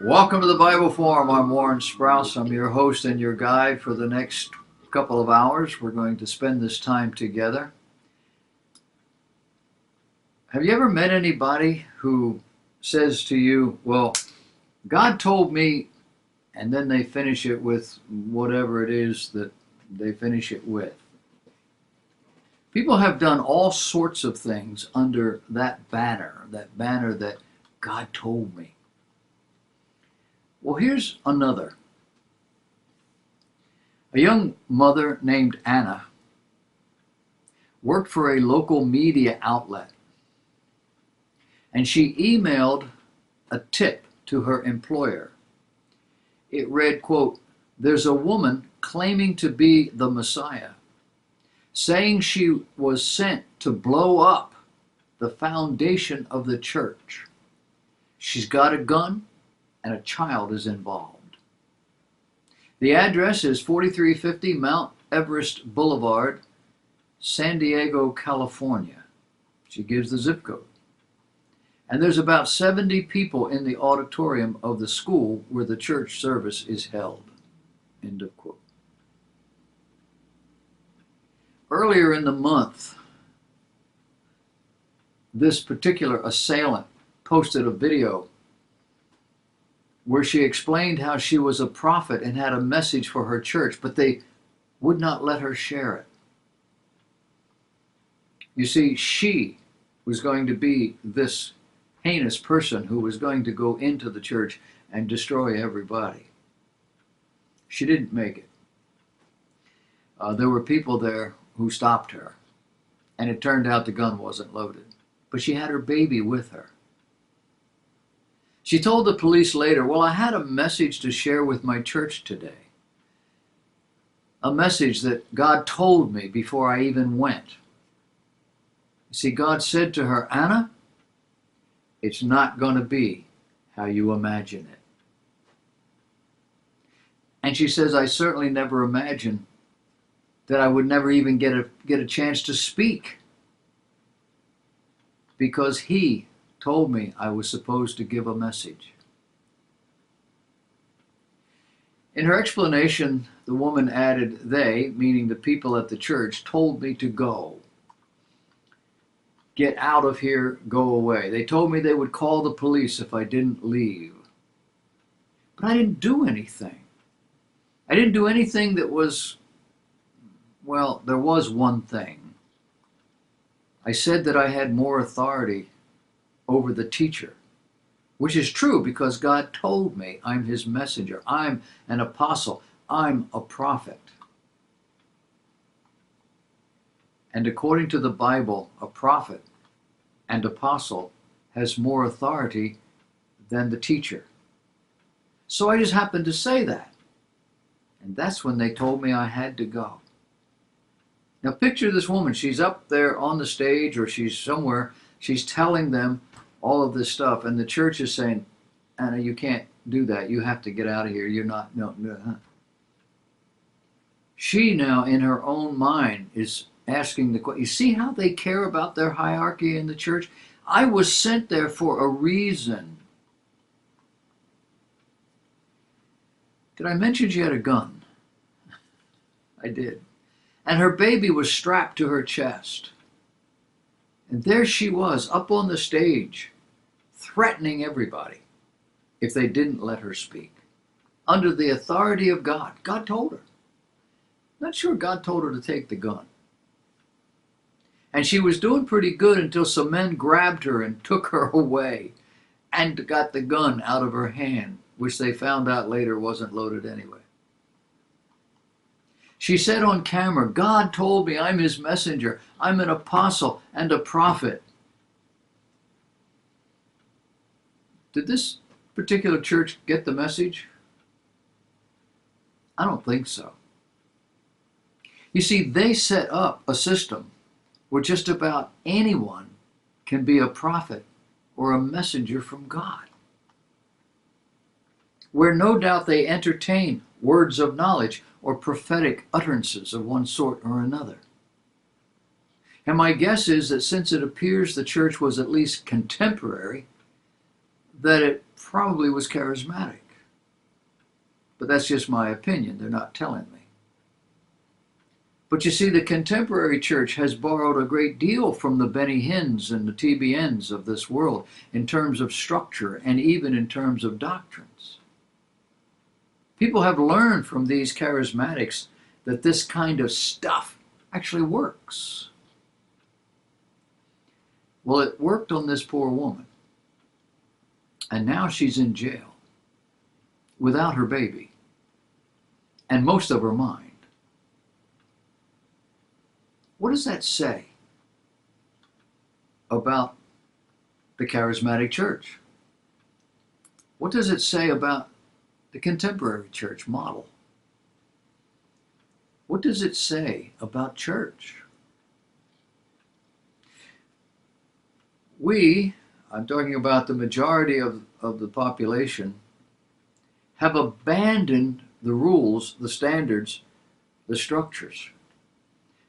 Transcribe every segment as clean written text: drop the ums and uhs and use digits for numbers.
Welcome to the Bible Forum. I'm Warren Sprouse. I'm your host and your guide for the next couple of hours. We're going to spend this time together. Have you ever met anybody who says to you, well, God told me, and then they finish it with whatever it is that they finish it with? People have done all sorts of things under that banner that God told me. Well, here's another. A young mother named Anna worked for a local media outlet, and she emailed a tip to her employer. It read, quote, "There's a woman claiming to be the Messiah, saying she was sent to blow up the foundation of the church. She's got a gun and a child is involved. The address is 4350 Mount Everest Boulevard, San Diego, California." She gives the zip code. "And there's about 70 people in the auditorium of the school where the church service is held." End of quote. Earlier in the month, this particular assailant posted a video where she explained how she was a prophet and had a message for her church, but they would not let her share it. You see, she was going to be this heinous person who was going to go into the church and destroy everybody. She didn't make it. There were people there who stopped her, and it turned out the gun wasn't loaded, but she had her baby with her. She told the police later, "Well, I had a message to share with my church today. A message that God told me before I even went." You see, God said to her, "Anna, it's not going to be how you imagine it." And she says, "I certainly never imagined that I would never even get a chance to speak, because He told me I was supposed to give a message." In her explanation, the woman added, "They," meaning the people at the church, "told me to go. Get out of here, go away. They told me they would call the police if I didn't leave. But I didn't do anything. I didn't do anything that was, well, there was one thing. I said that I had more authority over the teacher, which is true because God told me I'm His messenger. I'm an apostle. I'm a prophet. And according to the Bible, a prophet and apostle has more authority than the teacher. So I just happened to say that. And that's when they told me I had to go." Now picture this woman. She's up there on the stage or she's somewhere. She's telling them all of this stuff, and the church is saying, "Anna, you can't do that. You have to get out of here. You're not, no. She now, in her own mind, is asking the question. You see how they care about their hierarchy in the church? I was sent there for a reason. Did I mention she had a gun? I did. And her baby was strapped to her chest. And there she was, up on the stage, threatening everybody if they didn't let her speak. Under the authority of God. God told her. Not sure God told her to take the gun. And she was doing pretty good until some men grabbed her and took her away and got the gun out of her hand, which they found out later wasn't loaded anyway. She said on camera, "God told me I'm His messenger. I'm an apostle and a prophet." Did this particular church get the message? I don't think so. You see, they set up a system where just about anyone can be a prophet or a messenger from God, where no doubt they entertain words of knowledge or prophetic utterances of one sort or another. And my guess is that since it appears the church was at least contemporary, that it probably was charismatic. But that's just my opinion. They're not telling me. But you see, the contemporary church has borrowed a great deal from the Benny Hinns and the TBNs of this world in terms of structure and even in terms of doctrines. People have learned from these charismatics that this kind of stuff actually works. Well, it worked on this poor woman. And now she's in jail without her baby and most of her mind. What does that say about the charismatic church? What does it say about the contemporary church model? What does it say about church? I'm talking about the majority of the population, have abandoned the rules, the standards, the structures.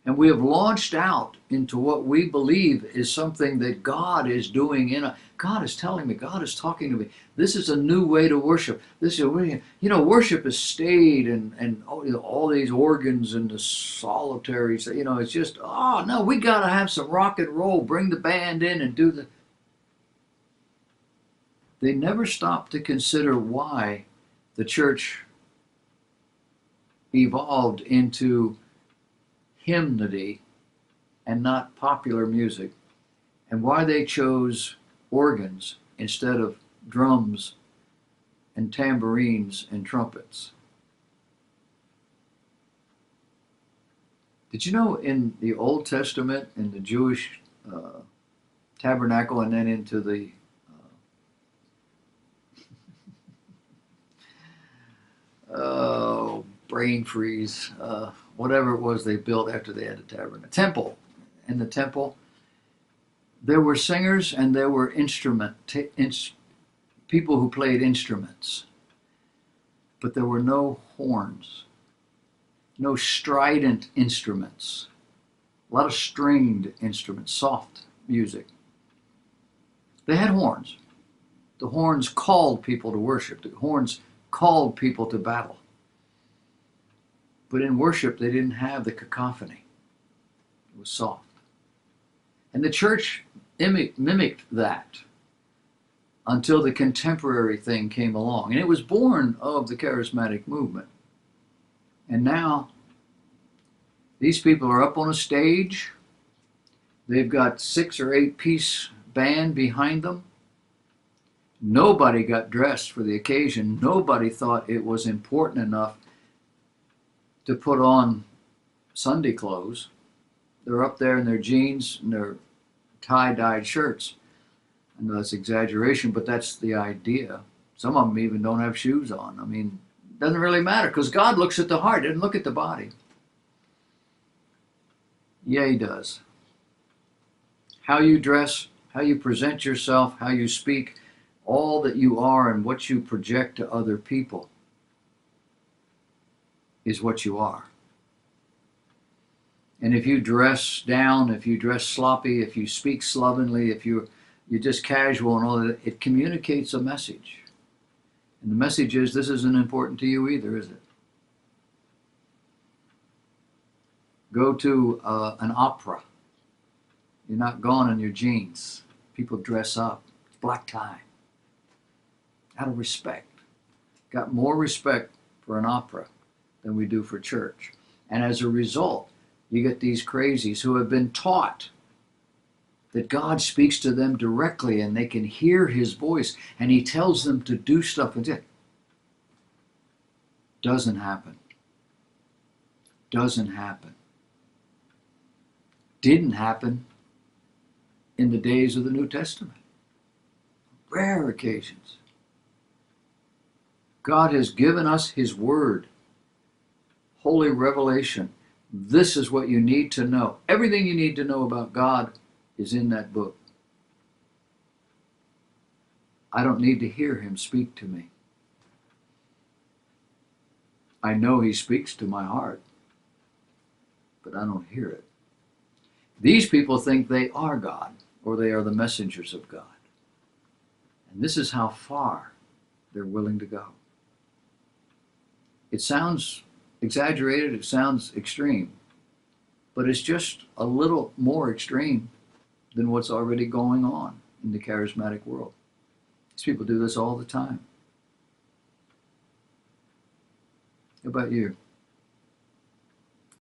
And we have launched out into what we believe is something that God is doing God is telling me, God is talking to me. This is a new way to worship. This is worship is staid and all these organs and the solitaries. It's just, oh no, we got to have some rock and roll. Bring the band in and do the. They never stop to consider why the church evolved into hymnody and not popular music, and why they chose organs instead of drums and tambourines and trumpets. Did you know in the Old Testament, in the Jewish tabernacle, and then into the brain freeze, whatever it was they built after they had the tabernacle. In the temple, there were singers and there were people who played instruments. But there were no horns, no strident instruments, a lot of stringed instruments, soft music. They had horns. The horns called people to worship. The horns called people to battle. But in worship, they didn't have the cacophony. It was soft. And the church mimicked that until the contemporary thing came along. And it was born of the charismatic movement. And now, these people are up on a stage. They've got 6 or 8 piece band behind them. Nobody got dressed for the occasion. Nobody thought it was important enough to put on Sunday clothes. They're up there in their jeans and their tie-dyed shirts. I know that's exaggeration, but that's the idea. Some of them even don't have shoes on. I mean, it doesn't really matter because God looks at the heart, doesn't look at the body. Yeah, he does. How you dress, how you present yourself, how you speak, all that you are and what you project to other people is what you are. And if you dress down, if you dress sloppy, if you speak slovenly, if you're just casual and all that, it communicates a message. And the message is, this isn't important to you either, is it? Go to an opera. You're not gone in your jeans. People dress up. It's black tie. Out of respect. Got more respect for an opera than we do for church. And as a result, you get these crazies who have been taught that God speaks to them directly and they can hear his voice and he tells them to do stuff and it doesn't happen. Doesn't happen. Didn't happen in the days of the New Testament. Rare occasions. God has given us his word. Holy revelation. This is what you need to know. Everything you need to know about God is in that book. I don't need to hear him speak to me. I know he speaks to my heart, but I don't hear it. These people think they are God, or they are the messengers of God. And this is how far they're willing to go. It sounds exaggerated, it sounds extreme, but it's just a little more extreme than what's already going on in the charismatic world. These people do this all the time. How about you?